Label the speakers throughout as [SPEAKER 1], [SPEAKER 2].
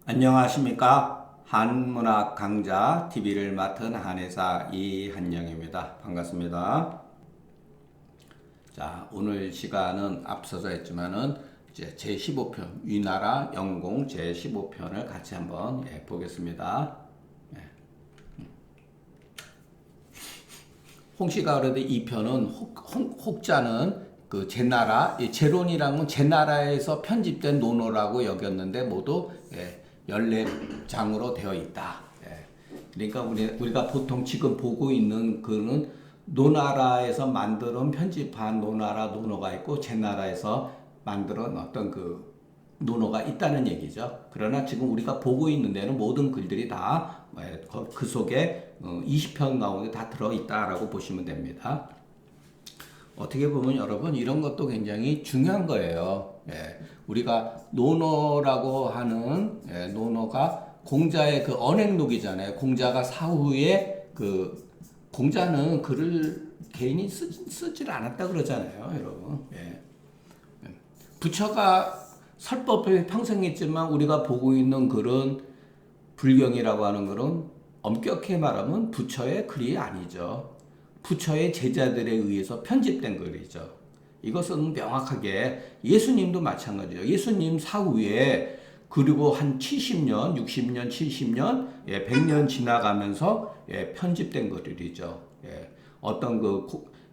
[SPEAKER 1] 안녕하십니까. 한문학 강좌 TV를 맡은 한의사 이한영입니다. 반갑습니다. 자, 오늘 시간은 앞서서 했지만은 이제 제15편 위나라 영공 제15편을 같이 한번 보겠습니다. 홍씨가 그래도 이 편은 혹자는 그 제나라, 제론이란 건 제나라에서 편집된 논어라고 여겼는데 모두 14장으로 되어 있다. 그러니까 우리가 보통 지금 보고 있는 그는 노나라에서 만드는 편집한 노나라 논어가 있고 제나라에서 만드는 어떤 그 논어가 있다는 얘기죠. 그러나 지금 우리가 보고 있는 데는 모든 글들이 다 그 속에 20편 가운데 다 들어있다라고 보시면 됩니다. 어떻게 보면 여러분 이런 것도 굉장히 중요한 거예요. 우리가 논어라고 하는 논어가 공자의 그 언행록이잖아요. 공자가 사후에 그 공자는 글을 개인이 쓰질 않았다 그러잖아요, 여러분. 부처가 설법에 평생했지만 우리가 보고 있는 글은 불경이라고 하는 글은 엄격히 말하면 부처의 글이 아니죠. 부처의 제자들에 의해서 편집된 글이죠. 이것은 명확하게 예수님도 마찬가지죠. 예수님 사후에 그리고 한 70년, 60년, 70년, 100년 지나가면서 편집된 글이죠. 어떤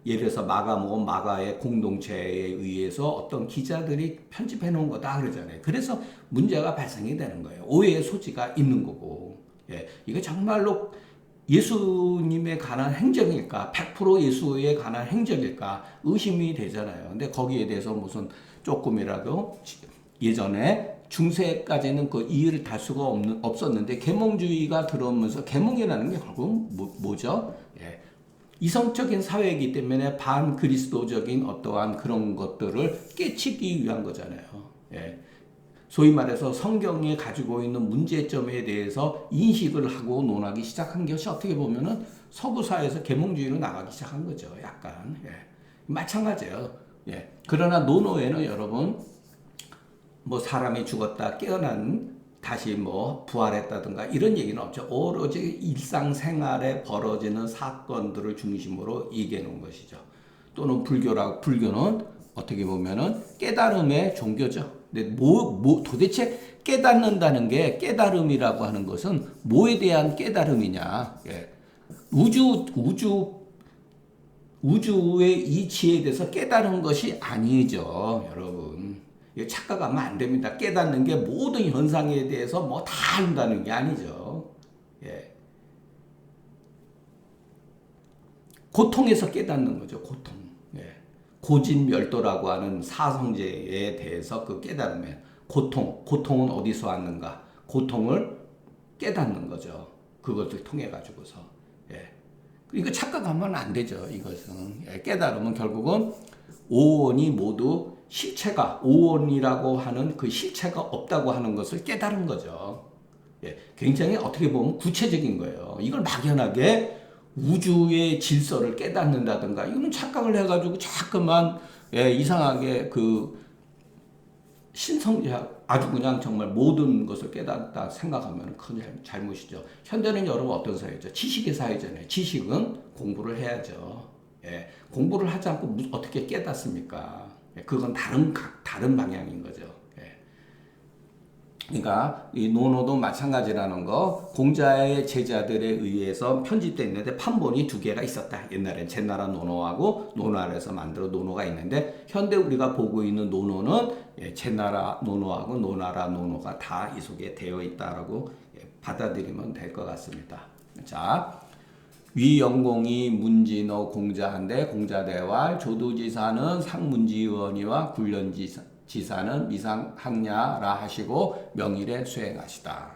[SPEAKER 1] 예를 들어서 마가복음 마가의 공동체에 의해서 어떤 기자들이 편집해 놓은 거다 그러잖아요. 그래서 문제가 발생이 되는 거예요. 오해의 소지가 있는 거고. 이거 정말로 예수님에 관한 행적일까? 100% 예수에 관한 행적일까? 의심이 되잖아요. 근데 거기에 대해서 무슨 조금이라도 예전에 중세까지는 그 이의를 달 수가 없었는데 계몽주의가 들어오면서 계몽이라는 게 결국 뭐죠? 이성적인 사회이기 때문에 반그리스도적인 어떠한 그런 것들을 깨치기 위한 거잖아요. 소위 말해서 성경에 가지고 있는 문제점에 대해서 인식을 하고 논하기 시작한 것이 어떻게 보면은 서구사회에서 계몽주의로 나가기 시작한 거죠. 약간. 마찬가지예요. 그러나 논어에는 여러분 뭐 사람이 죽었다 깨어난 다시 뭐 부활했다든가 이런 얘기는 없죠. 오로지 일상생활에 벌어지는 사건들을 중심으로 얘기해 놓은 것이죠. 또는 불교는 어떻게 보면은 깨달음의 종교죠. 근데 도대체 깨닫는다는 게 깨달음이라고 하는 것은 뭐에 대한 깨달음이냐? 우주의 이치에 대해서 깨달은 것이 아니죠, 여러분. 착각하면 안 됩니다. 깨닫는 게 모든 현상에 대해서 뭐 다 한다는 게 아니죠. 고통에서 깨닫는 거죠, 고통. 고진멸도라고 하는 사성제에 대해서 그 깨달으면 고통은 어디서 왔는가? 고통을 깨닫는 거죠. 그것을 통해 가지고서. 그러니까 착각하면 안 되죠. 이것은 깨달으면 결국은 오온이 모두 실체가 오온이라고 하는 그 실체가 없다고 하는 것을 깨달은 거죠. 굉장히 어떻게 보면 구체적인 거예요. 이걸 막연하게 우주의 질서를 깨닫는다든가 이거는 착각을 해가지고 자꾸만 이상하게 그 신성제학 아주 그냥 정말 모든 것을 깨닫다 생각하면 큰 잘못이죠. 현대는 여러분 어떤 사회죠? 지식의 사회잖아요. 지식은 공부를 해야죠. 공부를 하지 않고 어떻게 깨닫습니까? 그건 다른 방향인 거죠. 그러니까 이 논어도 마찬가지라는 거. 공자의 제자들에 의해서 편집됐는데 판본이 두 개가 있었다. 옛날엔 제나라 논어하고 노나라에서 만들어 논어가 있는데 현대 우리가 보고 있는 논어는 제나라 논어하고 노나라 논어가 다 이 속에 되어 있다라고 받아들이면 될 것 같습니다. 자, 위영공이 문진어 공자한데 공자대활 조도지사는 상문지원이와 굴련지사는 미상학냐라 하시고 명일에 수행하시다.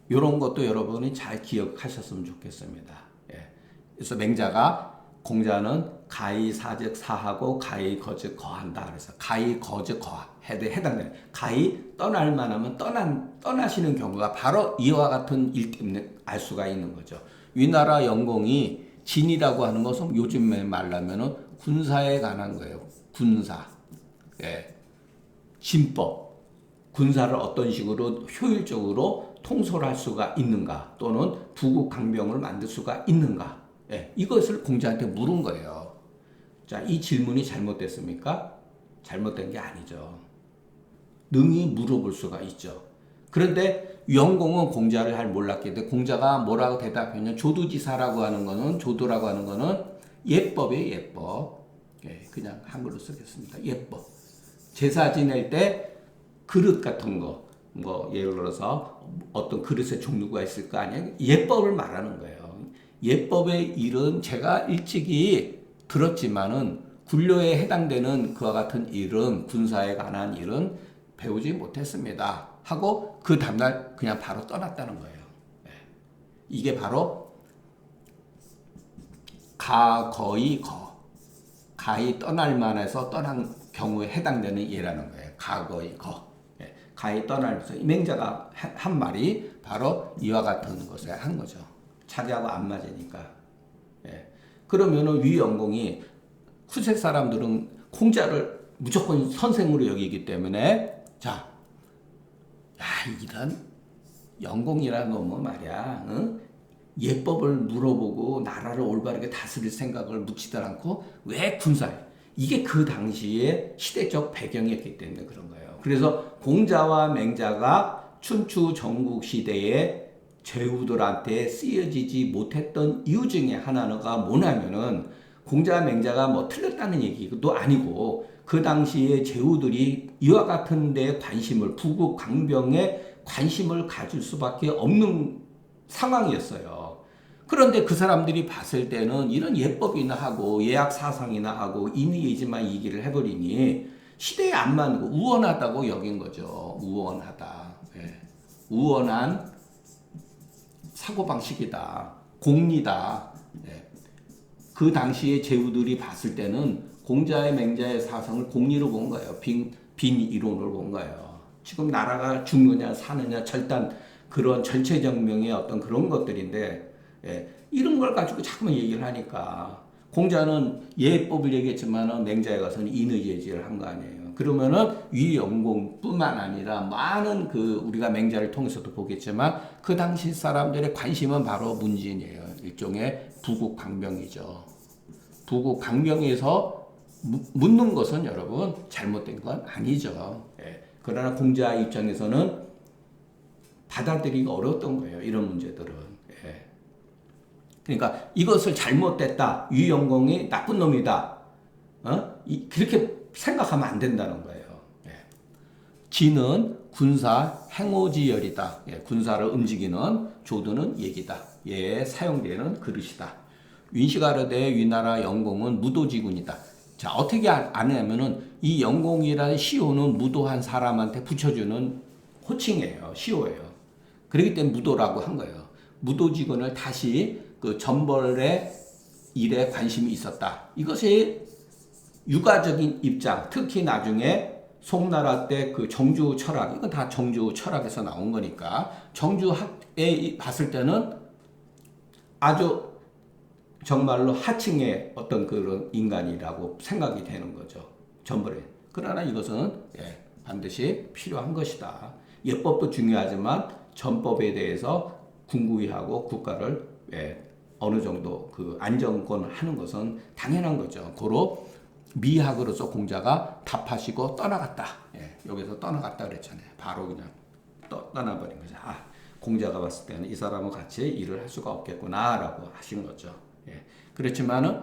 [SPEAKER 1] 이런 것도 여러분이 잘 기억하셨으면 좋겠습니다. 그래서 맹자가 공자는 가히 사즉 사하고 가히 거즉 거한다. 그래서 가히 거즉 해당되는 가히 떠날 만하면 떠나시는 경우가 바로 이와 같은 일 때문에 알 수가 있는 거죠. 위나라 영공이 진이라고 하는 것은 요즘에 말하면은 군사에 관한 거예요. 군사, 진법, 군사를 어떤 식으로 효율적으로 통솔할 수가 있는가 또는 부국 강병을 만들 수가 있는가 예, 이것을 공자한테 물은 거예요. 자, 이 질문이 잘못됐습니까? 잘못된 게 아니죠. 능히 물어볼 수가 있죠. 그런데 유영공은 공자를 잘 몰랐기 때문에 공자가 뭐라고 대답했냐 조두지사라고 하는 거는 조도라고 하는 거는 예법이에요. 예법. 예, 그냥 한글로 쓰겠습니다. 예법. 제사 지낼 때 그릇 같은 거, 뭐 예를 들어서 어떤 그릇의 종류가 있을 거 아니에요. 예법을 말하는 거예요. 예법의 일은 제가 일찍이 들었지만은 군료에 해당되는 그와 같은 일은 군사에 관한 일은 배우지 못했습니다. 하고 그 다음날 그냥 바로 떠났다는 거예요. 이게 바로 가거의 거. 가히 떠날 만해서 떠난 경우에 해당되는 예라는 거예요. 가거의 거. 가히 떠날면서 이 맹자가 한 말이 바로 이와 같은 것을 한 거죠. 자기하고 안 맞으니까. 그러면은 위영공이 후세 사람들은 공자를 무조건 선생으로 여기기 때문에 자, 야 이런 영공이라는 놈은 말이야, 응? 예법을 물어보고 나라를 올바르게 다스릴 생각을 묻지도 않고 왜 군사에 이게 그 당시의 시대적 배경이었기 때문에 그런 거예요. 그래서 공자와 맹자가 춘추 전국 시대에 제후들한테 쓰여지지 못했던 이유 중에 하나가 뭐냐면은 공자 맹자가 뭐 틀렸다는 얘기도 아니고 그 당시에 제후들이 이와 같은 데 관심을 부국 강병에 관심을 가질 수밖에 없는 상황이었어요. 그런데 그 사람들이 봤을 때는 이런 예법이나 하고 예약 사상이나 하고 인의예지만 얘기를 해버리니 시대에 안 맞고 우원하다고 여긴 거죠. 우원하다. 예. 우원한 사고방식이다. 공리다. 예. 그 당시에 제후들이 봤을 때는 공자의 맹자의 사상을 공리로 본 거예요. 빈 이론으로 본 거예요. 지금 나라가 죽느냐 사느냐 절단 그런 전체정명의 어떤 그런 것들인데 예, 이런 걸 가지고 자꾸만 얘기를 하니까 공자는 예법을 얘기했지만 맹자에 가서는 인의예지를 한 거 아니에요. 그러면은 위영공뿐만 아니라 많은 그 우리가 맹자를 통해서도 보겠지만 그 당시 사람들의 관심은 바로 문진이에요. 일종의 부국 강병이죠. 부국 강병에서 묻는 것은 여러분 잘못된 건 아니죠. 예. 그러나 공자 입장에서는 받아들이기 어려웠던 거예요. 이런 문제들은. 예. 그러니까 이것을 잘못됐다. 유영공이 나쁜 놈이다. 그렇게 생각하면 안 된다는 거예요. 예. 지는 군사 행오지열이다. 예. 군사를 움직이는 조두는 얘기다. 예, 사용되는 그릇이다. 윈시가르대 위나라 영공은 무도지군이다. 자, 어떻게 아냐면은 이 영공이라는 시호는 무도한 사람한테 붙여주는 호칭이에요. 시호예요. 그렇기 때문에 무도라고 한 거예요. 무도직원을 다시 그 전벌의 일에 관심이 있었다. 이것이 유가적인 입장, 특히 나중에 송나라 때 그 정주 철학, 이건 다 정주 철학에서 나온 거니까 정주학에 봤을 때는 아주 정말로 하층의 어떤 그런 인간이라고 생각이 되는 거죠. 전벌에. 그러나 이것은 예, 반드시 필요한 것이다. 예법도 중요하지만 전법에 대해서 궁구이하고 국가를 예, 어느 정도 그 안정권을 하는 것은 당연한 거죠. 고로 미학으로서 공자가 답하시고 떠나갔다. 예, 여기서 떠나갔다 그랬잖아요. 바로 그냥 떠나버린 거죠. 아, 공자가 봤을 때는 이 사람은 같이 일을 할 수가 없겠구나라고 하신 거죠. 예, 그렇지만은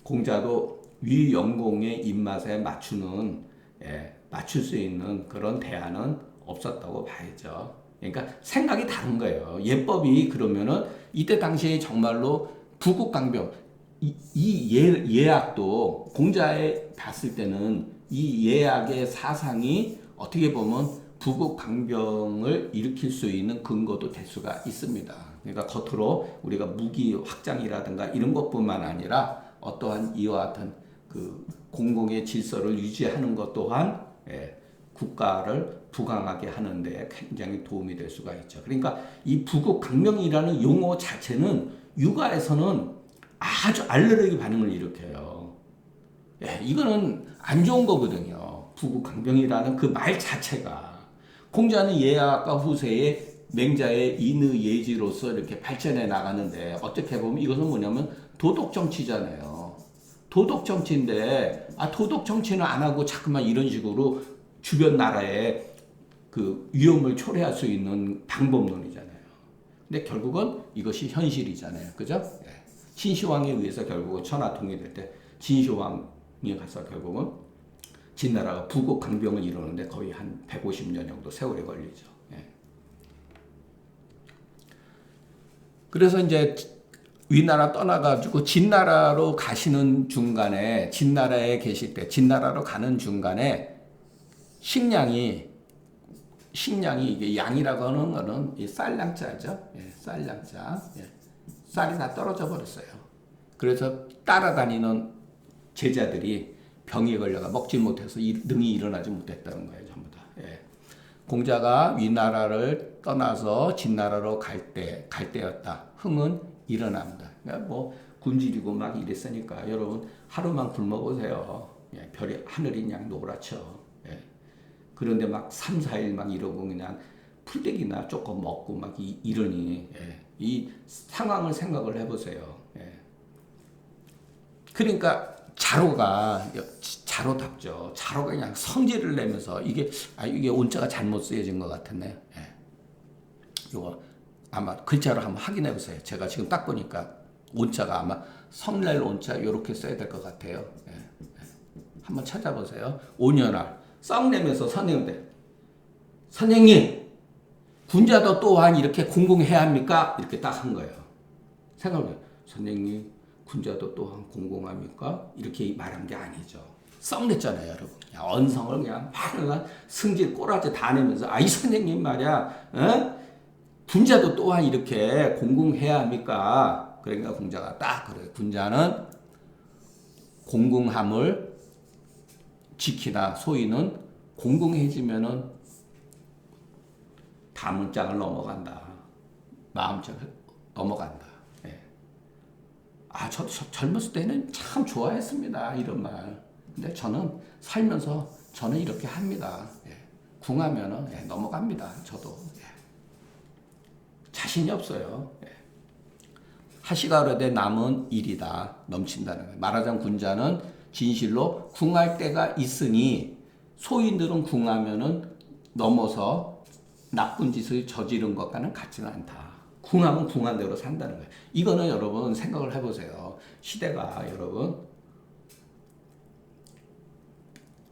[SPEAKER 1] 공자도 위영공의 입맛에 맞추는 맞출 수 있는 그런 대안은 없었다고 봐야죠. 그러니까 생각이 다른 거예요. 예법이 그러면은 이때 당시에 정말로 부국강병 이 예약도 공자에 봤을 때는 이 예약의 사상이 어떻게 보면 부국강병을 일으킬 수 있는 근거도 될 수가 있습니다. 그러니까 겉으로 우리가 무기 확장이라든가 이런 것뿐만 아니라 어떠한 이와 같은 그 공공의 질서를 유지하는 것 또한 국가를 부강하게 하는데 굉장히 도움이 될 수가 있죠. 그러니까 이 부국강명이라는 용어 자체는 육아에서는 아주 알레르기 반응을 일으켜요. 이거는 안 좋은 거거든요. 부국강병이라는 그 말 자체가. 공자는 예하과 후세의 맹자의 인의 예지로서 이렇게 발전해 나가는데 어떻게 보면 이것은 뭐냐면 도덕 정치잖아요. 도덕 정치인데 도덕 정치는 안 하고 자꾸만 이런 식으로 주변 나라에 그 위험을 초래할 수 있는 방법론이잖아요. 근데 결국은 이것이 현실이잖아요. 그죠? 예. 진시황에 의해서 결국은 천하통일이 될 때 진시황이 가서 결국은 진나라가 부국 강병을 이루는데 거의 한 150년 정도 세월이 걸리죠. 예. 그래서 이제 위나라 떠나가지고 진나라로 가시는 중간에 진나라에 계실 때 진나라로 가는 중간에 식량이 이게 양이라고 하는 거는 이 쌀량자죠. 예, 쌀량자. 예. 쌀이 다 떨어져 버렸어요. 그래서 따라다니는 제자들이 병에 걸려가 먹지 못해서 능히 일어나지 못했다는 거예요, 전부 다. 예. 공자가 위나라를 떠나서 진나라로 갈 때였다. 흥은 일어납니다. 그러니까 뭐 굶주리고 막 이랬으니까 여러분 하루만 굶어보세요. 예, 별이 하늘이 그냥 노랗죠. 예. 그런데 막 3, 4일 막 이러고 그냥 풀떼기나 조금 먹고 막 이러니 예. 이 상황을 생각을 해보세요. 예. 그러니까 자로답죠. 자로가 그냥 성질을 내면서 이게 온자가 잘못 쓰여진 것 같았네. 예. 이거 아마 글자로 한번 확인해 보세요. 제가 지금 딱 보니까 온자가 아마 성낼 온자 이렇게 써야 될 것 같아요. 예. 한번 찾아보세요. 5년할 썩 내면서 선생님 군자도 또한 이렇게 공공해야 합니까? 이렇게 딱 한 거예요. 생각해요. 선생님 군자도 또한 공공합니까? 이렇게 말한 게 아니죠. 썩냈잖아요, 여러분. 언성을 그냥 막 승질 꼬라지 다 내면서 이 선생님 말이야, 군자도 또한 이렇게 공공해야 합니까? 그러니까 공자가 딱 그래요. 군자는 공공함을 지키다. 소위는 공공해지면은 다문장을 넘어간다. 마음장을 넘어간다. 예. 저도 젊었을 때는 참 좋아했습니다. 이런 말. 근데 저는 살면서 저는 이렇게 합니다. 예. 궁하면은 넘어갑니다. 저도. 예. 자신이 없어요. 예. 하시가로되 남은 일이다. 넘친다는 거예요. 말하자면 군자는 진실로 궁할 때가 있으니 소인들은 궁하면은 넘어서 나쁜 짓을 저지른 것과는 같지는 않다. 궁하면 궁한 대로 산다는 거예요. 이거는 여러분 생각을 해보세요. 시대가 여러분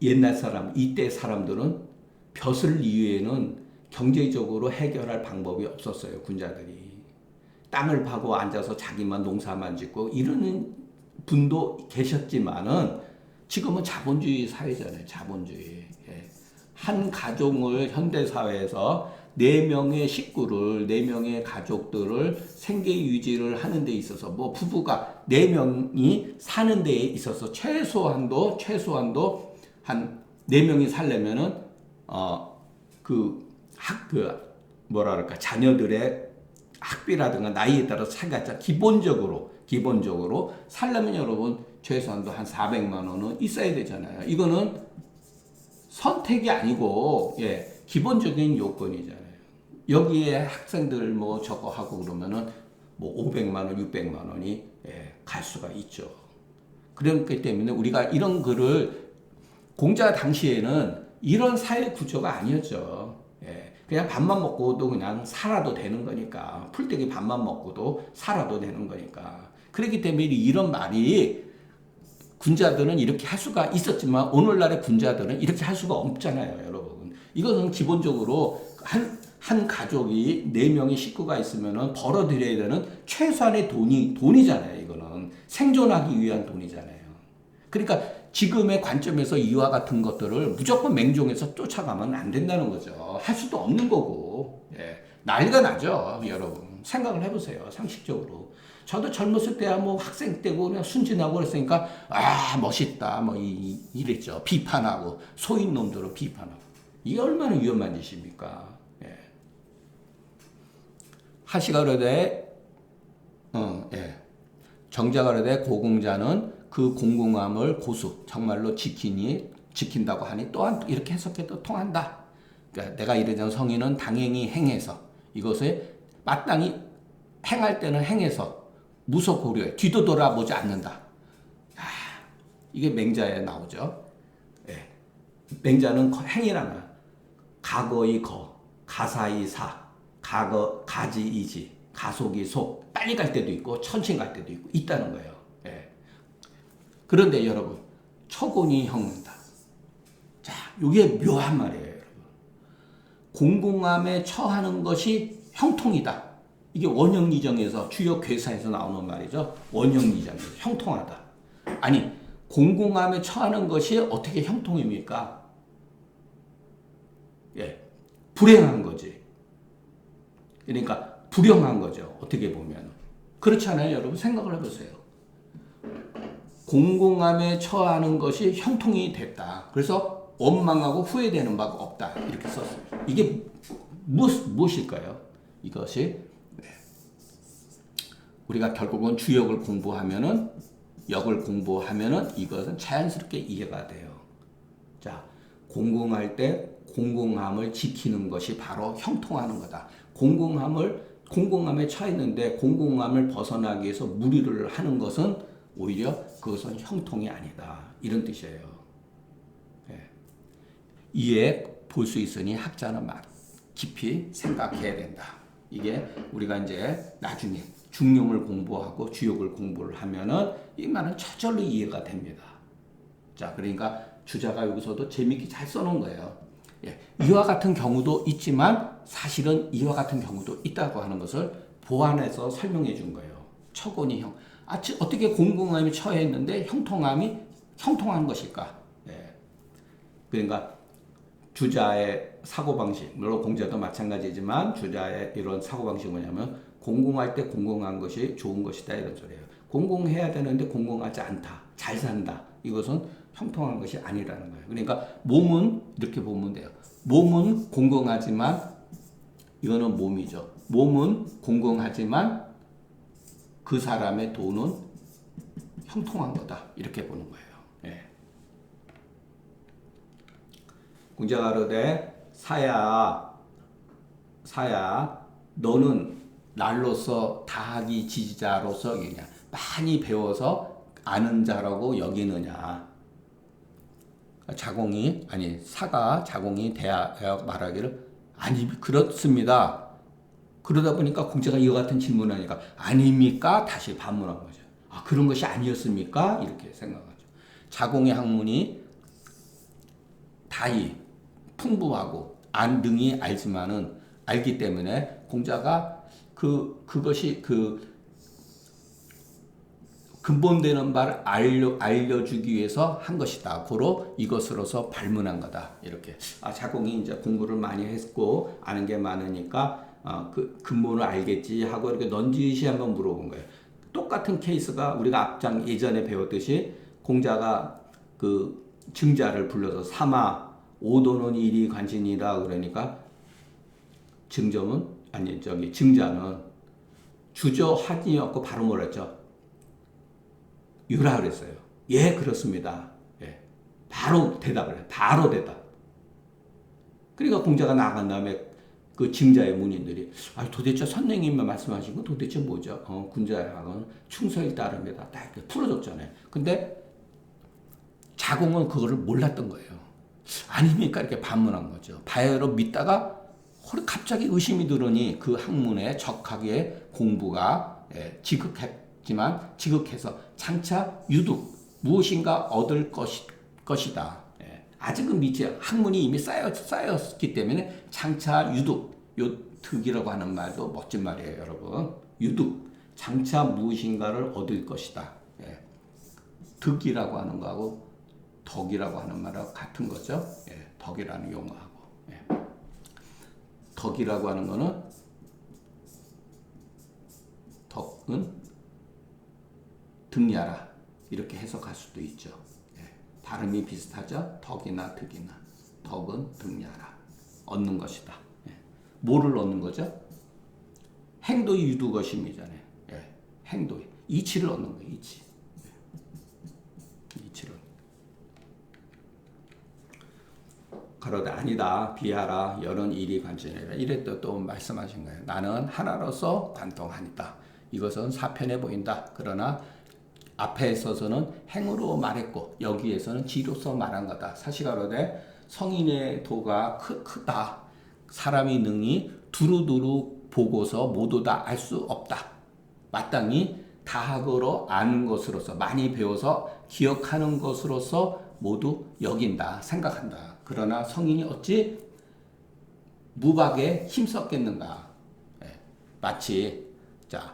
[SPEAKER 1] 옛날 사람, 이때 사람들은 벼슬 이외에는 경제적으로 해결할 방법이 없었어요. 군자들이. 땅을 파고 앉아서 자기만 농사만 짓고 이러는 분도 계셨지만은 지금은 자본주의 사회잖아요. 자본주의. 예. 한 가족을 현대사회에서 4명의 식구를, 4명의 가족들을 생계 유지를 하는 데 있어서 뭐 부부가 4명이 사는 데 있어서 최소한도 한 4명이 살려면은 자녀들의 학비라든가 나이에 따라서 차이가 기본적으로 살려면 여러분 최소한도 한 400만 원은 있어야 되잖아요. 이거는 선택이 아니고 기본적인 요건이잖아요. 여기에 학생들 뭐 저거 하고 그러면은 뭐 500만 원, 600만 원이 갈 수가 있죠. 그렇기 때문에 우리가 이런 글을 공자 당시에는 이런 사회 구조가 아니었죠. 그냥 밥만 먹고도 그냥 살아도 되는 거니까. 풀떼기 밥만 먹고도 살아도 되는 거니까. 그렇기 때문에 이런 말이 군자들은 이렇게 할 수가 있었지만 오늘날의 군자들은 이렇게 할 수가 없잖아요, 여러분. 이것은 기본적으로 한 가족이 4명의 식구가 있으면 벌어들여야 되는 최소한의 돈이잖아요, 이거는. 생존하기 위한 돈이잖아요. 그러니까 지금의 관점에서 이와 같은 것들을 무조건 맹종해서 쫓아가면 안 된다는 거죠. 할 수도 없는 거고. 난리가 나죠, 여러분. 생각을 해보세요, 상식적으로. 저도 젊었을 때야 뭐 학생 때고 그냥 순진하고 그랬으니까 멋있다 뭐 이랬죠. 비판하고 소인 놈들을 비판하고. 이게 얼마나 위험한 짓입니까? 하시가로되 정자가로되 고공자는 그 공공함을 정말로 지킨다고 하니 또한 이렇게 해석해도 통한다. 그러니까 내가 이르자는 성의는 당연히 행해서 이것을 마땅히 행할 때는 행해서 무소 고려해 뒤도 돌아보지 않는다. 이게 맹자에 나오죠. 예. 맹자는 행이라는 과거의 거, 가사의 사, 가지 이지, 가속이 속, 빨리 갈 때도 있고 천천히 갈 때도 있고 있다는 거예요. 예. 그런데 여러분 초곤이 형문다. 자, 이게 묘한 말이에요, 여러분. 공공함에 처하는 것이 형통이다. 이게 원형리정에서 주요 괴사에서 나오는 말이죠. 원형리정에서 형통하다. 아니 공공함에 처하는 것이 어떻게 형통입니까? 예, 불행한 거지. 그러니까 불행한 거죠. 어떻게 보면 그렇잖아요, 여러분. 생각을 해보세요. 공공함에 처하는 것이 형통이 됐다. 그래서 원망하고 후회되는 바가 없다. 이렇게 썼어요. 이게 무엇일까요? 이것이 우리가 결국은 주역을 공부하면은 역을 공부하면은 이것은 자연스럽게 이해가 돼요. 자, 공공할 때 공공함을 지키는 것이 바로 형통하는 거다. 공공함에 처했는데 공공함을 벗어나기 위해서 무리를 하는 것은 오히려 그것은 형통이 아니다. 이런 뜻이에요. 예. 이에 볼 수 있으니 학자는 깊이 생각해야 된다. 이게 우리가 이제 나중에 중용을 공부하고 주역을 공부를 하면은 이 말은 저절로 이해가 됩니다. 자, 그러니까 주자가 여기서도 재밌게 잘 써놓은 거예요. 예, 이와 같은 경우도 있지만 사실은 이와 같은 경우도 있다고 하는 것을 보완해서 설명해 준 거예요. 처곤이 형. 어떻게 공공함이 처했는데 형통한 것일까? 예. 그러니까 주자의 사고방식, 물론 공자도 마찬가지지만 주자의 이런 사고방식은 뭐냐면 공공할 때 공공한 것이 좋은 것이다 이런 소리예요. 공공해야 되는데 공공하지 않다. 잘 산다. 이것은 형통한 것이 아니라는 거예요. 그러니까 몸은 이렇게 보면 돼요. 몸은 공공하지만 이거는 몸이죠. 몸은 공공하지만 그 사람의 돈은 형통한 거다. 이렇게 보는 거예요. 예. 공자가 그러되 사야 너는 날로서 다하기 지지자로서 여기냐 많이 배워서 아는 자라고 여기느냐. 사가 자공이 대하여 말하기를 아니 그렇습니다. 그러다 보니까 공자가 이와 같은 질문을 하니까 아닙니까? 다시 반문한 거죠. 아, 그런 것이 아니었습니까? 이렇게 생각하죠. 자공의 학문이 다이 풍부하고 능히 알지만은 알기 때문에 공자가 그것이 근본되는 바를 알려주기 위해서 한 것이다. 고로 이것으로서 발문한 거다. 이렇게. 자공이 이제 공부를 많이 했고 아는 게 많으니까 그 근본을 알겠지 하고 이렇게 넌지시 한번 물어본 거예요. 똑같은 케이스가 우리가 예전에 배웠듯이 공자가 그 증자를 불러서 삼아 오도는 일이 관신이라 그러니까 증자는 주저 하진이 없고 바로 뭐라 했죠? 유라 그랬어요. 예, 그렇습니다. 예. 바로 대답을 해. 바로 대답. 그러니까 공자가 나간 다음에 그 증자의 문인들이 도대체 선생님만 말씀하신 건 도대체 뭐죠? 군자학은 충서에 따릅니다. 딱 이렇게 풀어줬잖아요. 근데 자공은 그거를 몰랐던 거예요. 아닙니까? 이렇게 반문한 거죠. 바야흐로 믿다가 갑자기 의심이 들으니 그 학문에 적하게 공부가 지극해서 장차 유득 무엇인가 얻을 것이다. 아직은 믿지 학문이 이미 쌓였기 때문에 장차 유득 요 득이라고 하는 말도 멋진 말이에요, 여러분. 유득 장차 무엇인가를 얻을 것이다. 득이라고 하는 거하고 덕이라고 하는 말하고 같은 거죠. 덕이라는 용어하고. 덕이라고 하는 거는 덕은 득야라 이렇게 해석할 수도 있죠. 발음이 비슷하죠. 덕이나 득이나 덕은 득야라 얻는 것이다. 뭐를 얻는 거죠? 행도의 유두거심이잖아요. 행도의 이치를 얻는 거예요. 이치. 이치를. 가로되 아니다 비하라 여론 일이 관전이라 이랬다 또 말씀하신 거예요. 나는 하나로서 관통하니다. 이것은 사편해 보인다. 그러나 앞에 있어서는 행으로 말했고 여기에서는 지로서 말한 거다. 사시가로되 성인의 도가 크다. 사람이 능히 두루두루 보고서 모두 다 알 수 없다. 마땅히 다학으로 아는 것으로서 많이 배워서 기억하는 것으로서 모두 여긴다. 생각한다. 그러나 성인이 어찌 무박에 힘썼겠는가. 마치 자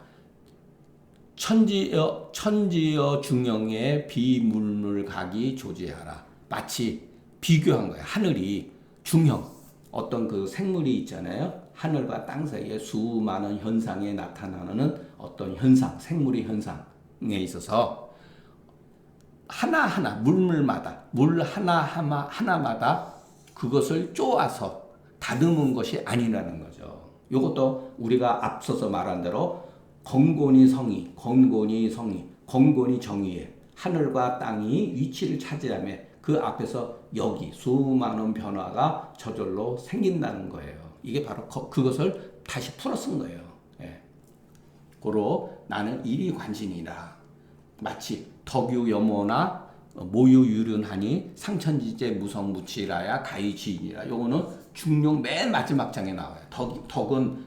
[SPEAKER 1] 천지여 중영의 비물물 각이 조지하라. 마치 비교한 거예요. 하늘이 중형 어떤 그 생물이 있잖아요. 하늘과 땅 사이에 수많은 현상에 나타나는 어떤 현상, 생물의 현상에 있어서 하나하나 물물마다 물 하나마다 그것을 쪼아서 다듬은 것이 아니라는 거죠. 이것도 우리가 앞서서 말한 대로 건곤이 정의에 하늘과 땅이 위치를 차지하며 그 앞에서 여기 수많은 변화가 저절로 생긴다는 거예요. 이게 바로 그것을 다시 풀어 쓴 거예요. 예. 고로 나는 일이관진이라. 마치 덕유 염호나 모유유륜하니 상천지제 무성무치라야 가이지이니라. 요거는 중용 맨 마지막 장에 나와요. 덕은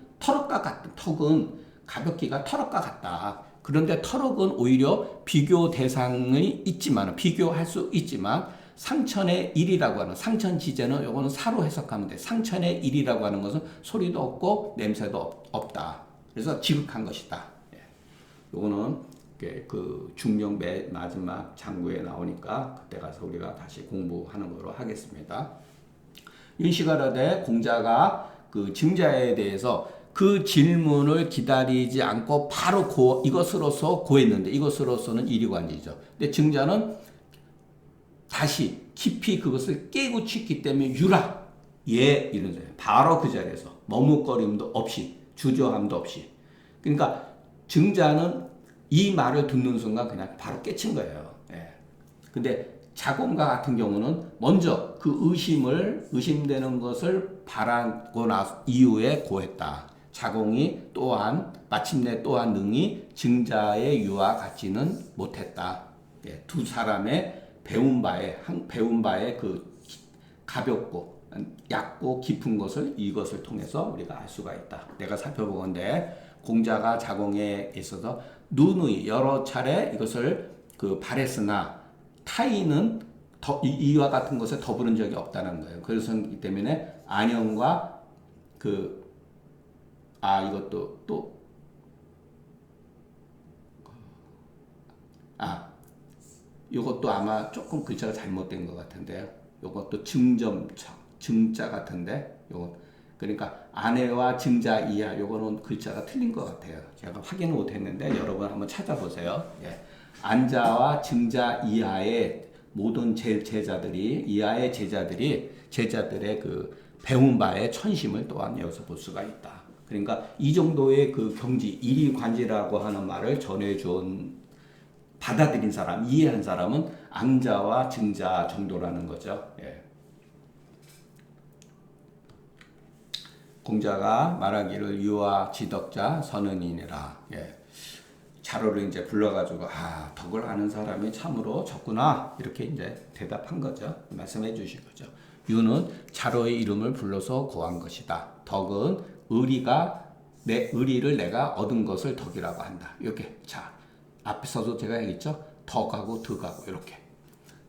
[SPEAKER 1] 가볍기가 터럭과 같다. 그런데 터럭은 오히려 비교 대상이 있지만 비교할 수 있지만 상천의 일이라고 하는 상천지제는 요거는 사로 해석하면 돼. 상천의 일이라고 하는 것은 소리도 없고 냄새도 없다. 그래서 지극한 것이다. 요거는 그 중용 맨 마지막 장구에 나오니까 그때 가서 우리가 다시 공부하는 거로 하겠습니다. 윤시가라데 공자가 그 증자에 대해서 그 질문을 기다리지 않고 바로 이것으로서 고했는데 이것으로서는 일이관이죠. 근데 증자는 다시 깊이 그것을 깨우치기 때문에 유라 이런 소리. 바로 그 자리에서 머뭇거림도 없이 주저함도 없이. 그러니까 증자는 이 말을 듣는 순간 그냥 바로 깨친 거예요. 예. 근데 자공과 같은 경우는 먼저 그 의심되는 것을 바라고 나 이후에 고했다. 자공이 마침내 또한 능히 증자의 유와 같지는 못했다. 예. 두 사람의 배운 바에 그 가볍고 얕고 깊은 것을 이것을 통해서 우리가 알 수가 있다. 내가 살펴보건대 공자가 자공에 있어서 누누이 여러 차례 이것을 바랬으나 타인은 이와 같은 것에 더부른 적이 없다는 거예요. 그래서 이 때문에 안영과 이것도 아마 조금 글자가 잘못된 것 같은데요. 이것도 증자 같은데, 그러니까 아내와 증자 이하, 요거는 글자가 틀린 것 같아요. 제가 확인을 못했는데 여러분 한번 찾아보세요. 예. 안자와 증자 이하의 모든 제자들의 그 배운 바의 천심을 또한 여기서 볼 수가 있다. 그러니까 이 정도의 그 경지, 일이관지라고 하는 말을 전해준 받아들인 사람, 이해한 사람은 앙자와 증자 정도라는 거죠. 예. 공자가 말하기를 유아 지덕자 선은이니라. 예. 자로를 이제 불러가지고 덕을 아는 사람이 참으로 적구나 이렇게 이제 대답한 거죠. 말씀해 주신 거죠. 유는 자로의 이름을 불러서 고한 것이다. 덕은 의리를 내가 얻은 것을 덕이라고 한다. 이렇게 앞에서도 제가 얘기했죠. 덕하고 덕하고 이렇게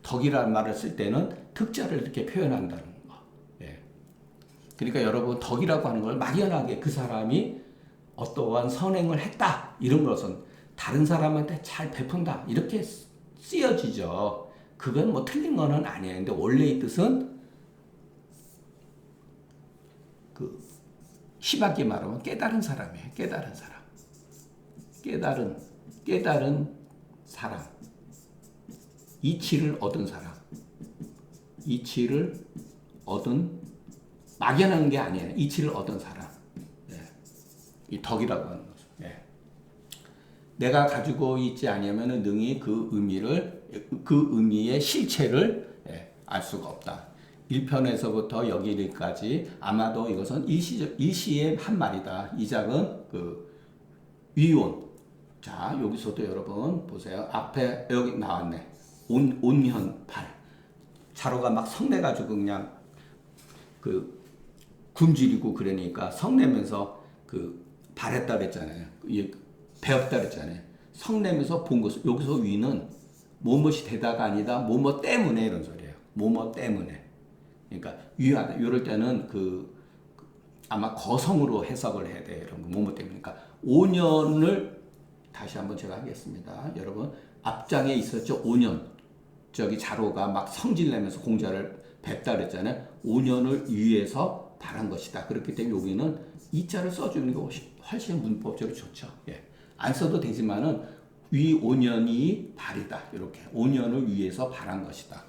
[SPEAKER 1] 덕이라는 말을 쓸 때는 득자를 이렇게 표현한다는 거. 예. 그러니까 여러분 덕이라고 하는 걸 막연하게 그 사람이 어떠한 선행을 했다 이런 것은 다른 사람한테 잘 베푼다 이렇게 쓰여지죠. 그건 뭐 틀린 거는 아니에요. 근데 원래의 뜻은 심하게 말하면 깨달은 사람이에요. 깨달은 사람. 깨달은 사람. 이치를 얻은 사람. 이치를 얻은 막연한 게 아니에요. 이치를 얻은 사람. 예. 이 덕이라고 하는 거죠. 예. 내가 가지고 있지 않으면 능히 그 의미의 실체를 알 수가 없다. 1편에서부터 여기까지 아마도 이것은 일시의 한 말이다. 이 작은 그 위온. 자, 여기서도 여러분 보세요. 앞에 여기 나왔네. 온현 발. 자로가 막 성내가지고 그냥 그 굶주리고 그러니까 성내면서 그 발했다 그랬잖아요. 배웠다 그랬잖아요. 성내면서 본 것을 여기서 위는 뭐뭇이 되다가 아니다. 뭐뭐 때문에 이런 소리예요. 뭐뭐 때문에. 그러니까 위하다. 이럴 때는 아마 거성으로 해석을 해야 돼요. 이런 거 뭐뭐 때문에. 그러니까 5년을 다시 한번 제가 하겠습니다. 여러분 앞장에 있었죠. 5년. 저기 자로가 막 성질내면서 공자를 뵙다 그랬잖아요. 5년을 위해서 바란 것이다. 그렇기 때문에 여기는 이자를 써주는 게 훨씬 문법적으로 좋죠. 예. 안 써도 되지만은 위 5년이 발이다. 이렇게 5년을 위해서 바란 것이다.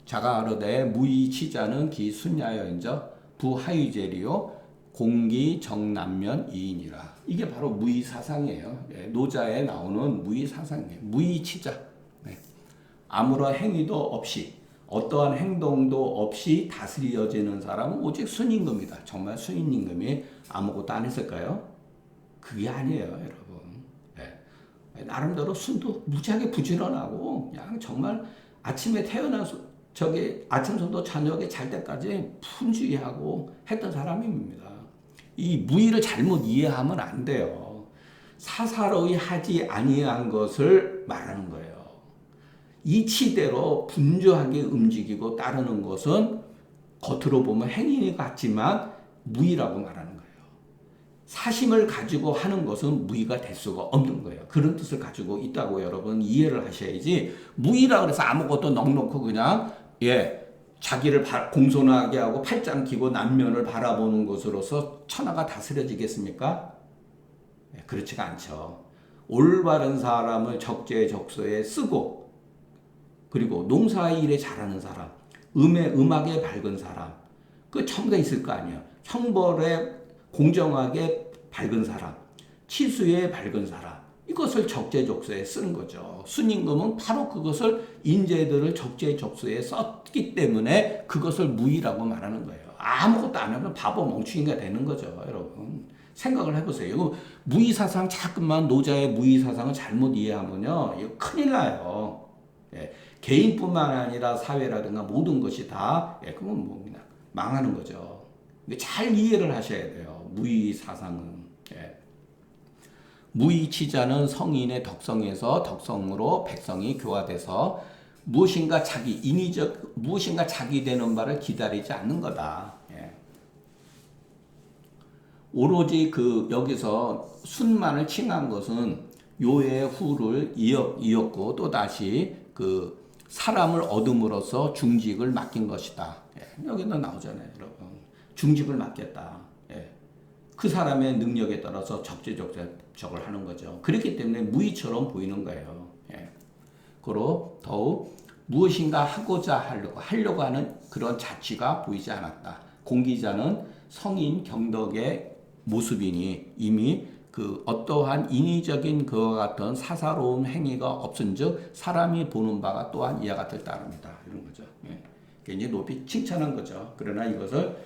[SPEAKER 1] 자가르되 무이치자는 기순야여인저 부하유제리요 공기 정남면 이인이라. 이게 바로 무의사상이에요. 예. 노자에 나오는 무의사상이에요. 무의치자. 네. 아무런 행위도 없이 어떠한 행동도 없이 다스려지는 사람은 오직 순임금이다. 정말 순임금이 아무것도 안 했을까요? 그게 아니에요, 여러분. 예. 나름대로 순도 무지하게 부지런하고 그냥 정말 아침에 태어나서 아침부터 저녁에 잘 때까지 분주히하고 했던 사람입니다. 이 무의를 잘못 이해하면 안 돼요. 사사로이 하지 아니한 것을 말하는 거예요. 이치대로 분주하게 움직이고 따르는 것은 겉으로 보면 행위 같지만 무의라고 말하는 거예요. 사심을 가지고 하는 것은 무의가 될 수가 없는 거예요. 그런 뜻을 가지고 있다고 여러분 이해를 하셔야지. 무의라 그래서 아무것도 넉넉고 그냥 자기를 공손하게 하고 팔짱 끼고 남면을 바라보는 것으로서 천하가 다스려지겠습니까? 그렇지가 않죠. 올바른 사람을 적재적소에 쓰고 그리고 농사일에 잘하는 사람, 음악에 밝은 사람, 그 전부 다 있을 거 아니에요. 형벌에 공정하게 밝은 사람, 치수에 밝은 사람, 이것을 적재적소에 쓰는 거죠. 순임금은 바로 그것을 인재들을 적재적소에 썼기 때문에 그것을 무의라고 말하는 거예요. 아무것도 안 하면 바보 멍충이가 되는 거죠, 여러분. 생각을 해보세요. 이거 무의사상 자꾸만 노자의 무의사상을 잘못 이해하면요, 이거 큰일 나요. 개인뿐만 아니라 사회라든가 모든 것이 다 그건 뭐 그냥 망하는 거죠. 잘 이해를 하셔야 돼요. 무의사상은. 무의치자는 성인의 덕성에서 덕성으로 백성이 교화돼서 무엇인가 무엇인가 자기 되는 바를 기다리지 않는 거다. 오로지 여기서 순만을 칭한 것은 요의 후를 이었고 또다시 사람을 얻음으로써 중직을 맡긴 것이다. 여기도 나오잖아요, 여러분. 중직을 맡겼다. 그 사람의 능력에 따라서 적재적소를 하는 거죠. 그렇기 때문에 무의처럼 보이는 거예요. 그리고 더욱 무엇인가 하려고 하는 그런 자취가 보이지 않았다. 공기자는 성인 경덕의 모습이니 이미 어떠한 인위적인 그와 같은 사사로운 행위가 없은즉 사람이 보는 바가 또한 이와 같을 따릅니다. 이런 거죠. 굉장히 높이 칭찬한 거죠. 그러나 이것을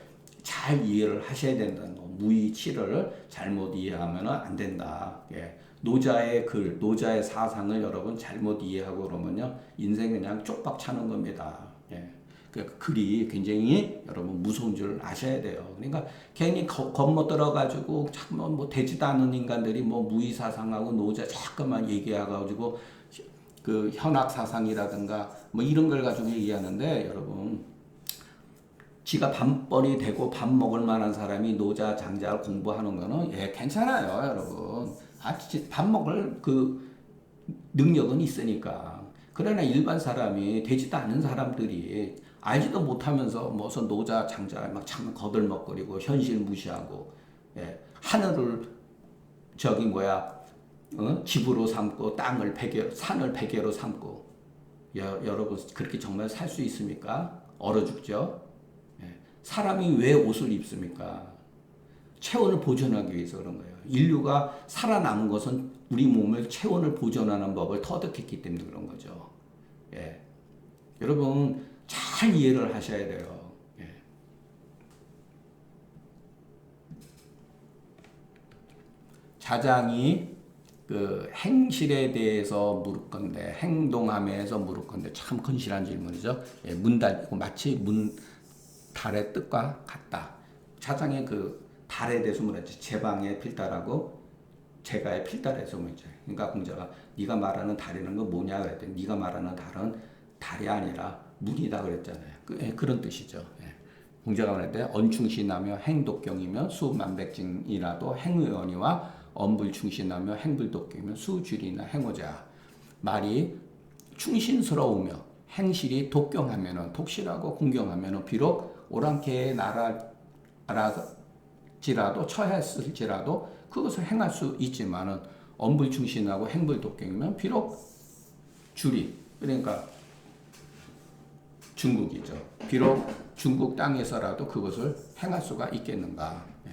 [SPEAKER 1] 잘 이해를 하셔야 된다는 거. 무의치를 잘못 이해하면 안 된다. 노자의 글, 노자의 사상을 여러분 잘못 이해하고 그러면요 인생 그냥 쪽박 차는 겁니다. 그 글이 굉장히 여러분 무서운 줄 아셔야 돼요. 그러니까 괜히 겁먹들어가지고 잠깐 뭐 되지도 않은 인간들이 뭐 무의사상하고 노자 자꾸만 얘기해가지고 그 현학사상이라든가 뭐 이런 걸 가지고 얘기하는데 여러분 지가 밥벌이 되고 밥 먹을 만한 사람이 노자 장자를 공부하는 거는 괜찮아요, 여러분. 밥 먹을 능력은 있으니까. 그러나 일반 사람이 되지도 않은 사람들이 알지도 못하면서 무슨 노자 장자 막 참 거들먹거리고 현실 무시하고 하늘을 집으로 삼고 산을 베개로 삼고 여러분 그렇게 정말 살 수 있습니까? 얼어 죽죠. 사람이 왜 옷을 입습니까? 체온을 보존하기 위해서 그런 거예요. 인류가 살아남은 것은 우리 몸을 체온을 보존하는 법을 터득했기 때문에 그런 거죠. 여러분 잘 잘 이해를 하셔야 돼요. 예. 자장이 그 행실에 대해서 물을 건데, 행동함에서 물을 건데 참 건실한 질문이죠. 예, 문 닫고 마치 달의 뜻과 같다. 자장의 그 달에 대해서 물었지. 제방의 필달하고 제가의 필달에서 물었죠. 그러니까 공자가 네가 말하는 달이라는 건 뭐냐 그랬더니 네가 말하는 달은 달이 아니라 문이다 그랬잖아요. 그런 뜻이죠. 예. 공자가 말할 때 언충신하며 행독경이며 수만백증이라도 행의원이와 엄불충신하며 행불독경이며 수주리나 행호자. 말이 충신스러우며 행실이 독경하면은 독실하고 공경하면은 비록 오랑캐의 나라지라도 처했을지라도 그것을 행할 수 있지만은 엄불충신하고 행불독경이면 비록 주리 그러니까 중국이죠. 비록 중국 땅에서라도 그것을 행할 수가 있겠는가. 예.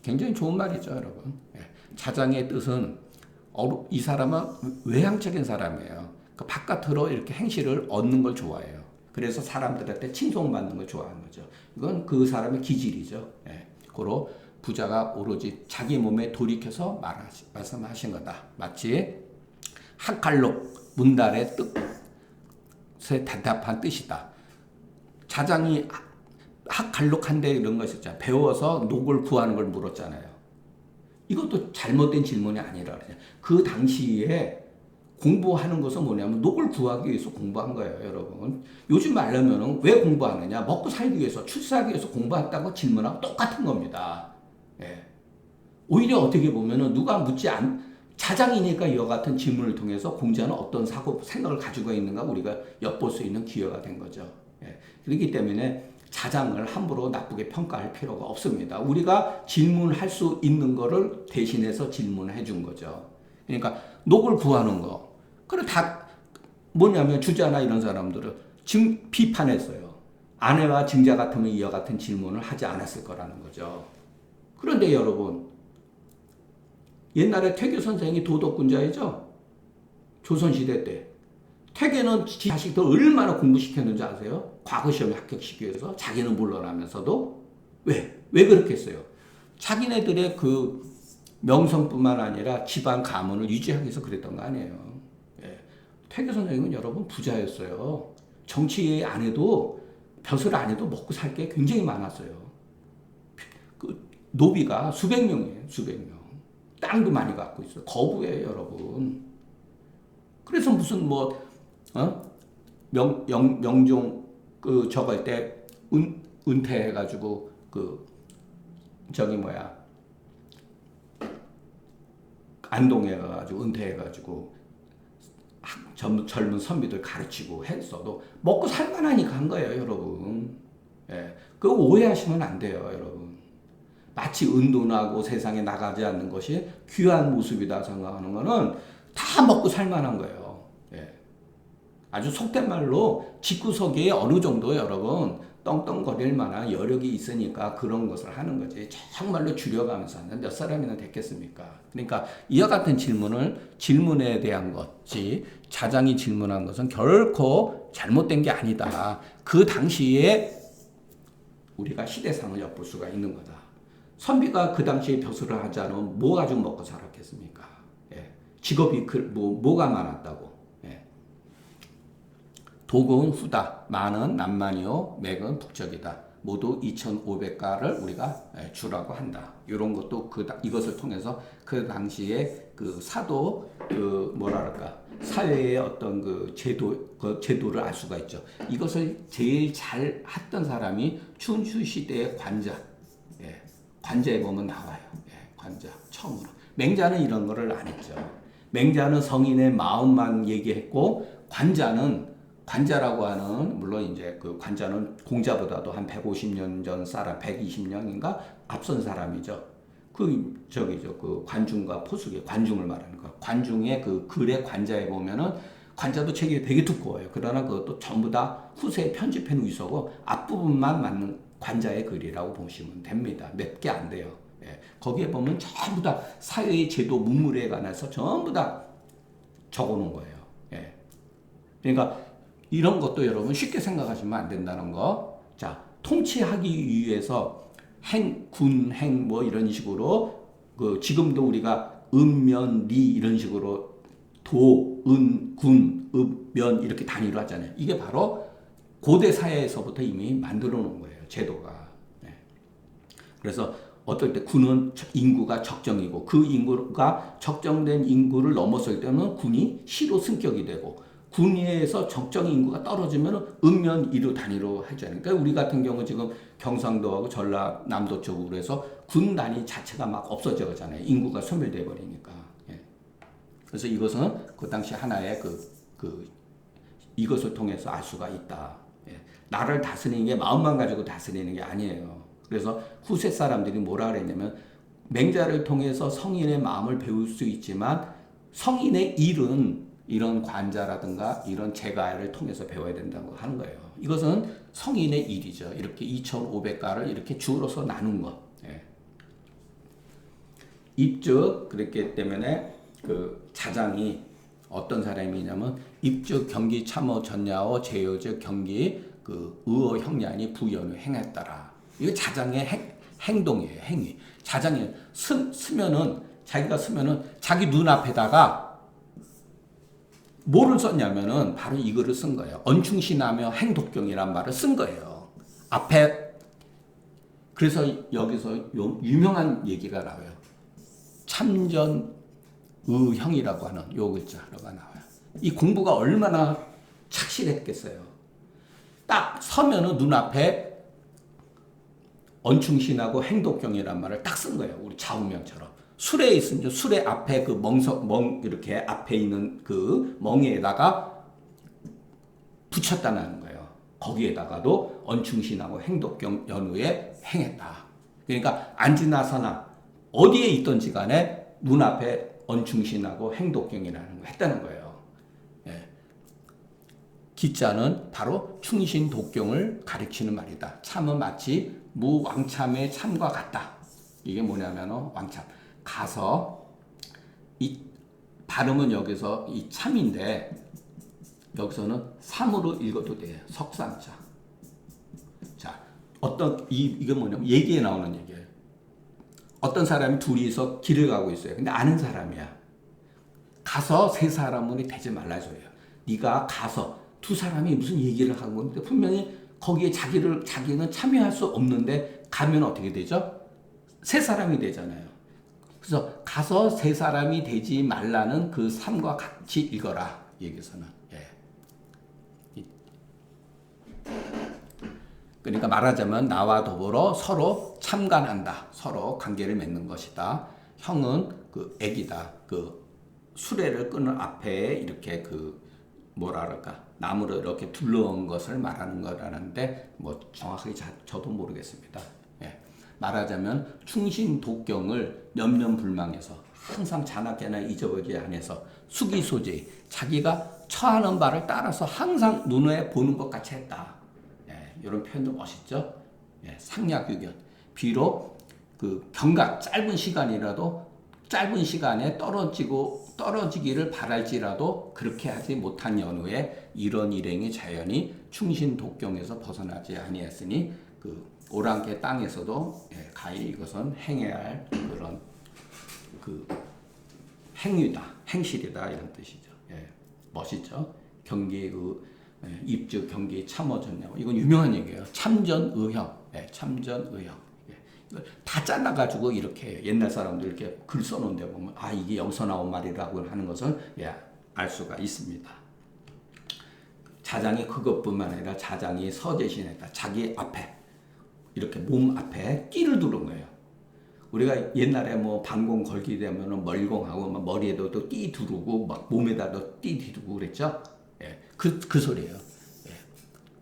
[SPEAKER 1] 굉장히 좋은 말이죠, 여러분. 예. 자장의 뜻은 이 사람은 외향적인 사람이에요. 그 바깥으로 이렇게 행실을 얻는 걸 좋아해요. 그래서 사람들한테 칭송받는 걸 좋아하는 거죠. 이건 그 사람의 기질이죠. 예. 고로 부자가 오로지 자기 몸에 돌이켜서 말씀하신 거다. 마치 학갈록 문달의 뜻에 답답한 뜻이다. 자장이 학갈록한데 이런 거 있었잖아요. 배워서 녹을 구하는 걸 물었잖아요. 이것도 잘못된 질문이 아니라 그래요. 그 당시에 공부하는 것은 뭐냐면 녹을 구하기 위해서 공부한 거예요, 여러분. 요즘 말하면 왜 공부하느냐? 먹고 살기 위해서, 출세하기 위해서 공부했다고 질문하고 똑같은 겁니다. 예. 오히려 어떻게 보면은 누가 자장이니까 이와 같은 질문을 통해서 공자는 어떤 생각을 가지고 있는가 우리가 엿볼 수 있는 기회가 된 거죠. 예. 그렇기 때문에 자장을 함부로 나쁘게 평가할 필요가 없습니다. 우리가 질문할 수 있는 거를 대신해서 질문해 준 거죠. 그러니까 녹을 구하는 거. 그래 다 뭐냐면 주자나 이런 사람들은 비판했어요. 아내와 증자 같으면 이와 같은 질문을 하지 않았을 거라는 거죠. 그런데 여러분 옛날에 퇴계 선생이 도덕군자이죠. 조선시대 때. 퇴계는 자식들 얼마나 공부시켰는지 아세요? 과거 시험에 합격시키기 위해서 자기는 물러나면서도 왜 그렇게 했어요? 자기네들의 그 명성뿐만 아니라 집안 가문을 유지하기 위해서 그랬던 거 아니에요. 예. 퇴계 선생님은 여러분 부자였어요. 정치 안 해도 벼슬 안 해도 먹고 살 게 굉장히 많았어요. 그 노비가 수백 명이에요. 수백 명. 땅도 많이 갖고 있어요. 거부예요, 여러분. 그래서 무슨 명종 저거 할 때 은퇴해가지고 안동에 가가지고 은퇴해가지고 젊은 선비들 가르치고 했어도 먹고 살만하니까 한 거예요, 여러분. 예, 그거 오해하시면 안 돼요, 여러분. 마치 은둔하고 세상에 나가지 않는 것이 귀한 모습이다 생각하는 거는 다 먹고 살만한 거예요. 예. 아주 속된 말로 집구석에 어느 정도 여러분 떵떵거릴 만한 여력이 있으니까 그런 것을 하는 거지. 정말로 줄여가면서 하는 몇 사람이나 됐겠습니까? 그러니까 이와 같은 질문에 대한 것이 자장이 질문한 것은 결코 잘못된 게 아니다. 그 당시에 우리가 시대상을 엿볼 수가 있는 거다. 선비가 그 당시에 벼슬을 하지 않으면 뭐 가지고 먹고 살았겠습니까? 예. 직업이 뭐가 많았다고. 예. 독은 후다. 만은 남만이요. 맥은 북적이다. 모두 2,500가를 우리가 주라고 한다. 이런 것도 이것을 통해서 그 당시에 그 사도 사회의 어떤 그 제도를 알 수가 있죠. 이것을 제일 잘 했던 사람이 춘추 시대의 관자. 예. 관자에 보면 나와요. 예. 관자 처음으로. 맹자는 이런 거를 안 했죠. 맹자는 성인의 마음만 얘기했고 관자라고 하는 물론 이제 그 관자는 공자보다도 한 150년 전 사람, 120년인가 앞선 사람이죠. 그 관중과 포수기 관중을 말하는 거. 관중의 그 글의 관자에 보면은 관자도 책이 되게 두꺼워요. 그러나 그것도 전부 다 후세에 편집해 놓은 있어고 앞부분만 맞는 관자의 글이라고 보시면 됩니다. 몇 개 안 돼요. 예. 거기에 보면 전부 다 사회의 제도 문물에 관해서 전부 다 적어 놓은 거예요. 예. 그러니까 이런 것도 여러분 쉽게 생각하시면 안 된다는 거. 자, 통치하기 위해서 행, 군, 행 뭐 이런 식으로 그 지금도 우리가 은, 면, 리 이런 식으로 도, 은, 군, 읍, 면 이렇게 단위로 하잖아요. 이게 바로 고대 사회에서부터 이미 만들어 놓은 거예요. 제도가. 네. 그래서 어떨 때 군은 인구가 적정이고 그 인구가 적정된 인구를 넘었을 때는 군이 시로 승격이 되고 군위에서 적정 인구가 떨어지면 읍면 이루 단위로 하잖아요. 그러니까 우리 같은 경우 지금 경상도하고 전라남도 쪽으로 해서 군 단위 자체가 막 없어져 가잖아요. 인구가 소멸돼 버리니까. 예. 그래서 이것은 그 당시 하나의 이것을 통해서 알 수가 있다. 예. 나를 다스리는 게 마음만 가지고 다스리는 게 아니에요. 그래서 후세 사람들이 뭐라 그랬냐면 맹자를 통해서 성인의 마음을 배울 수 있지만 성인의 일은 이런 관자라든가 이런 제가를 통해서 배워야 된다고 하는 거예요. 이것은 성인의 일이죠. 이렇게 2,500가를 이렇게 주로서 나눈 것. 예. 입즉 그랬기 때문에 그 자장이 어떤 사람이냐면 입즉 경기 참어 전야어 제요즉 경기 그 의어 형량이 부연을 행했더라. 이거 자장의 행동이에요. 행위. 자장이 쓰면은 자기가 쓰면은 자기 눈앞에다가 뭐를 썼냐면은 바로 이거를 쓴 거예요. 언충신하며 행독경이란 말을 쓴 거예요. 앞에 그래서 여기서 유명한 얘기가 나와요. 참전의형이라고 하는 요 글자가 나와요. 이 공부가 얼마나 착실했겠어요. 딱 서면은 눈앞에 언충신하고 행독경이란 말을 딱 쓴 거예요. 우리 좌우명처럼. 술에 있으면 술에 앞에 그 멍 이렇게 앞에 있는 그 멍에다가 붙였다는 거예요. 거기에다가도 언충신하고 행독경 연후에 행했다. 그러니까 안지나서나 어디에 있던지 간에 눈앞에 언충신하고 행독경이라는 거 했다는 거예요. 예. 기자는 바로 충신독경을 가리키는 말이다. 참은 마치 무왕참의 참과 같다. 이게 뭐냐면 왕참. 가서 이 발음은 여기서 이 참인데 여기서는 삼으로 읽어도 돼요. 석삼자. 자, 이게 뭐냐면 얘기에 나오는 얘기예요. 어떤 사람이 둘이서 길을 가고 있어요. 근데 아는 사람이야. 가서 세 사람은 되지 말라 소리예요. 네가 가서 두 사람이 무슨 얘기를 하고 있는데 분명히 거기에 자기는 참여할 수 없는데 가면 어떻게 되죠? 세 사람이 되잖아요. 그래서 가서 세 사람이 되지 말라는 그 삶과 같이 읽어라. 여기서는. 예. 그러니까 말하자면 나와 더불어 서로 참관한다. 서로 관계를 맺는 것이다. 형은 그 애기다. 그 수레를 끄는 앞에 이렇게 그 뭐라 그럴까 나무로 이렇게 둘러온 것을 말하는 거라는데 뭐 정확하게 저도 모르겠습니다. 예. 말하자면 충신독경을 염려불망해서 항상 자나깨나 잊어버리지 않아서 수기소지 자기가 처하는 바를 따라서 항상 눈에 보는 것 같이 했다. 예. 이런 표현도 멋있죠. 예. 상약유견 비록 그 경각 짧은 시간이라도 짧은 시간에 떨어지기를 바랄지라도 그렇게 하지 못한 연후에 이런 일행이 자연히 충신독경에서 벗어나지 아니했으니 그 오랑캐 땅에서도 가히 이것은 행해야 할 그런 그 행위다, 행실이다 이런 뜻이죠. 예, 멋있죠. 경기 입즉 경기 참어전냐 이건 유명한 얘기예요. 참전의형, 참전의형. 다 잘라가지고 이렇게 옛날 사람들 이렇게 글 써놓은데 보면 아 이게 여기서 나온 말이라고 하는 것을 알 수가 있습니다. 자장이 그것뿐만 아니라 자장이 서대신했다. 자기 앞에 이렇게 몸 앞에 띠를 두른 거예요. 우리가 옛날에 뭐 방공 걸기 되면은 멀공하고 막 머리에도 또 띠 두르고 막 몸에다도 띠 두르고 그랬죠. 예, 그 소리예요. 예.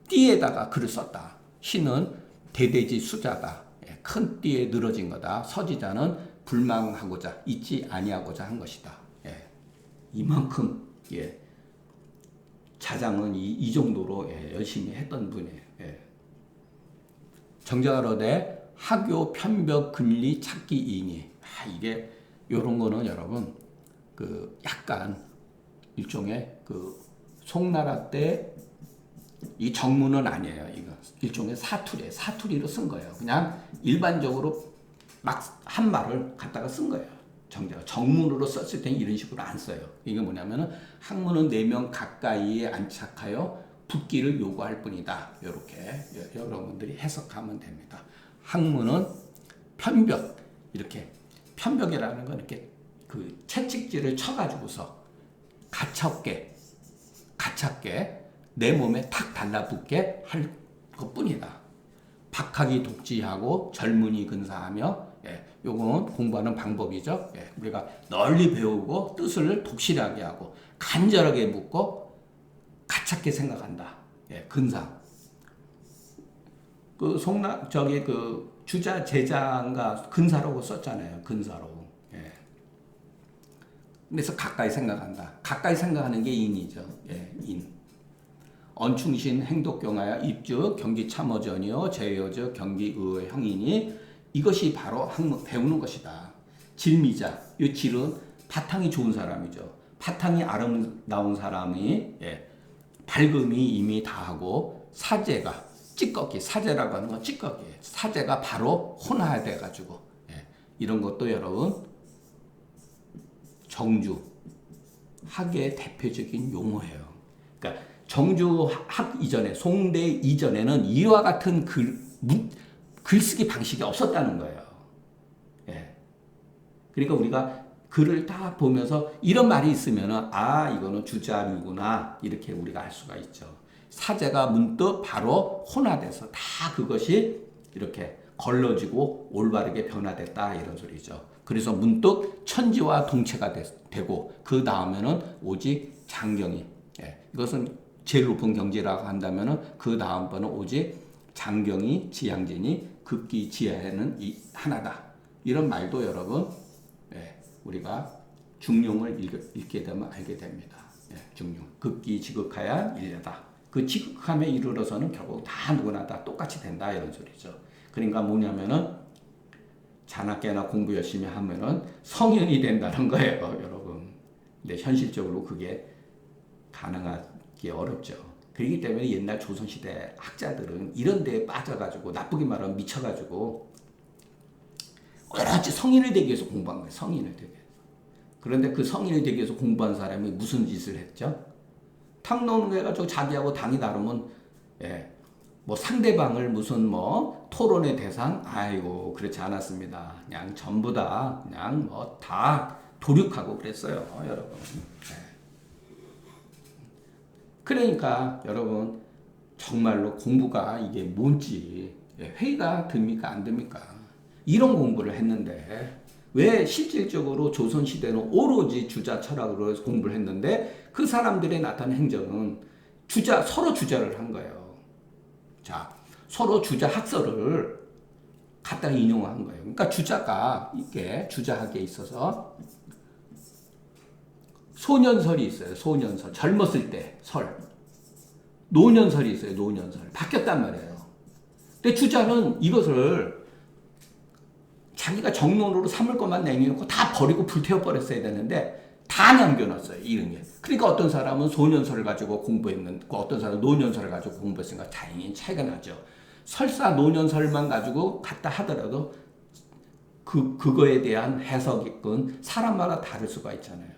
[SPEAKER 1] 띠에다가 글을 썼다. 신은 대대지 수자다. 큰 띠에 늘어진 거다. 서지자는 불망하고자 잊지 아니하고자 한 것이다. 예. 이만큼 자장은 이 정도로 열심히 했던 분이에요. 정자로대 학교 편벽 근리 찾기 이니 이게 요런 거는 여러분 그 약간 일종의 그 송나라 때 이 정문은 아니에요. 이거 일종의 사투리예요. 사투리로 쓴 거예요. 그냥 일반적으로 막 한 말을 갖다가 쓴 거예요. 정제가 정문으로 썼을 때는 이런 식으로 안 써요. 이게 뭐냐면은 학문은 4명 가까이에 안착하여 붙기를 요구할 뿐이다. 이렇게 여러분들이 해석하면 됩니다. 학문은 편벽, 이렇게 편벽이라는 건 이렇게 그 채찍질을 쳐가지고서 가볍게 내 몸에 탁 달라붙게 할 것뿐이다. 박학이 독지하고 젊은이 근사하며, 요건 공부하는 방법이죠. 우리가 널리 배우고 뜻을 독실하게 하고 간절하게 묻고 가볍게 생각한다. 근사. 그 그 주자 제자가 근사라고 썼잖아요. 근사로. 그래서 가까이 생각한다. 가까이 생각하는 게 인이죠. 인. 언충신 행독경하여 입즉 경기참어전이요 제여즉 경기의의 형이니 이것이 바로 학문 배우는 것이다. 질미자. 이 질은 바탕이 좋은 사람이죠. 바탕이 아름다운 사람이 밝음이 이미 다하고 사제가 찌꺼기 사제라고 하는 건 찌꺼기예요. 사제가 바로 혼화돼 가지고 이런 것도 여러분 정주 학의 대표적인 용어예요. 그러니까 정주학 이전에 송대 이전에는 이와 같은 글쓰기 방식이 없었다는 거예요. 그러니까 우리가 글을 딱 보면서 이런 말이 있으면은 이거는 주자류구나 이렇게 우리가 알 수가 있죠. 사제가 문득 바로 혼화돼서 다 그것이 이렇게 걸러지고 올바르게 변화됐다 이런 소리죠. 그래서 문득 천지와 동체가 되고 그 다음에는 오직 장경이 이것은 제일 높은 경지라고 한다면은 그 다음 번은 오직 장경이 지향진이 극기 지하에는 하나다 이런 말도 여러분 우리가 중용을 읽게 되면 알게 됩니다. 중용 극기 지극하야 일려다. 그 지극함에 이르러서는 결국 다 누구나 다 똑같이 된다 이런 소리죠. 그러니까 뭐냐면은 자나깨나 공부 열심히 하면은 성인이 된다는 거예요, 여러분. 근데 현실적으로 그게 가능하기 어렵죠. 그렇기 때문에 옛날 조선시대 학자들은 이런 데에 빠져가지고 나쁘게 말하면 미쳐가지고 어찌 성인을 되기 위해서 공부한 거예요. 성인을 되기 위해서. 그런데 그 성인이 되기 위해서 공부한 사람이 무슨 짓을 했죠? 탁 놓는 해가지고 자기하고 당이 다르면 뭐 상대방을 무슨 뭐 토론의 대상? 아이고 그렇지 않았습니다. 그냥 전부 다 그냥 뭐 다 도륙하고 그랬어요, 여러분. 그러니까 여러분 정말로 공부가 이게 뭔지 회의가 듭니까 안 듭니까? 이런 공부를 했는데 왜 실질적으로 조선시대는 오로지 주자 철학으로 해서 공부를 했는데 그 사람들의 나타난 행정은 서로 주자를 한 거예요. 자, 서로 주자 학설을 갖다 인용한 거예요. 그러니까 주자가 이게 주자학에 있어서 소년설이 있어요. 소년설. 젊었을 때 설. 노년설이 있어요. 노년설. 바뀌었단 말이에요. 근데 주자는 이것을 자기가 정론으로 삼을 것만 남겨놓고 다 버리고 불태워버렸어야 되는데 다 남겨놨어요. 이런 게. 그러니까 어떤 사람은 소년설을 가지고 공부했는데 어떤 사람은 노년설을 가지고 공부했으니까 다행히 차이가 나죠. 설사 노년설만 가지고 갖다 하더라도 그거에 대한 해석은 사람마다 다를 수가 있잖아요.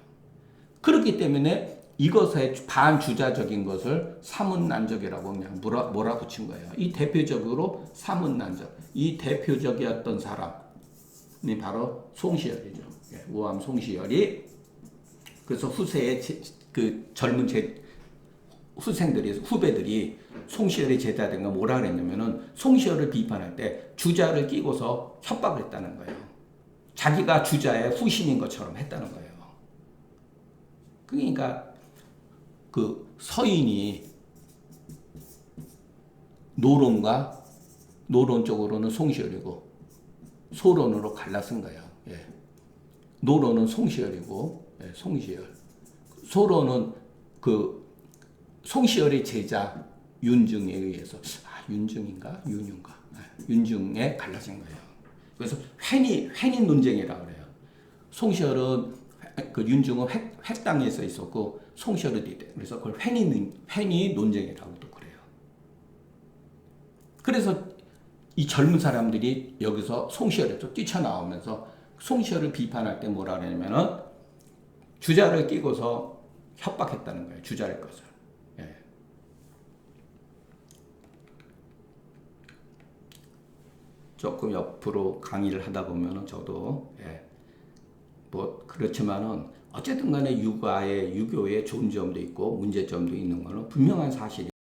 [SPEAKER 1] 그렇기 때문에 이것의 반주자적인 것을 사문난적이라고 그냥 몰아붙인 거예요. 이 대표적으로 사문난적, 이 대표적이었던 사람이 바로 송시열이죠. 우암 송시열이 그래서 후세의 그 젊은 후배들이 송시열의 제자된 거 뭐라 그랬냐면은 송시열을 비판할 때 주자를 끼고서 협박을 했다는 거예요. 자기가 주자의 후신인 것처럼 했다는 거예요. 그러니까 그 서인이 노론 쪽으로는 송시열이고 소론으로 갈라쓴 거예요. 노론은 송시열이고 송시열. 소론은 그 송시열의 제자 윤중에 의해서 윤중인가 윤윤가 윤중에 갈라진 거예요. 그래서 회인 논쟁이라고 그래요. 송시열은 그 윤중은 획당에서 있었고 송시열은 그래서 그걸 회의 논쟁이라고도 그래요. 그래서 이 젊은 사람들이 여기서 송시열에 또 뛰쳐나오면서 송시열을 비판할 때 뭐라 그러냐면은 주자를 끼고서 협박했다는 거예요. 주자를 것을. 예. 조금 옆으로 강의를 하다 보면은 저도 뭐 그렇지만은 어쨌든 간에 유교의 좋은 점도 있고 문제점도 있는 거는 분명한 사실이에요.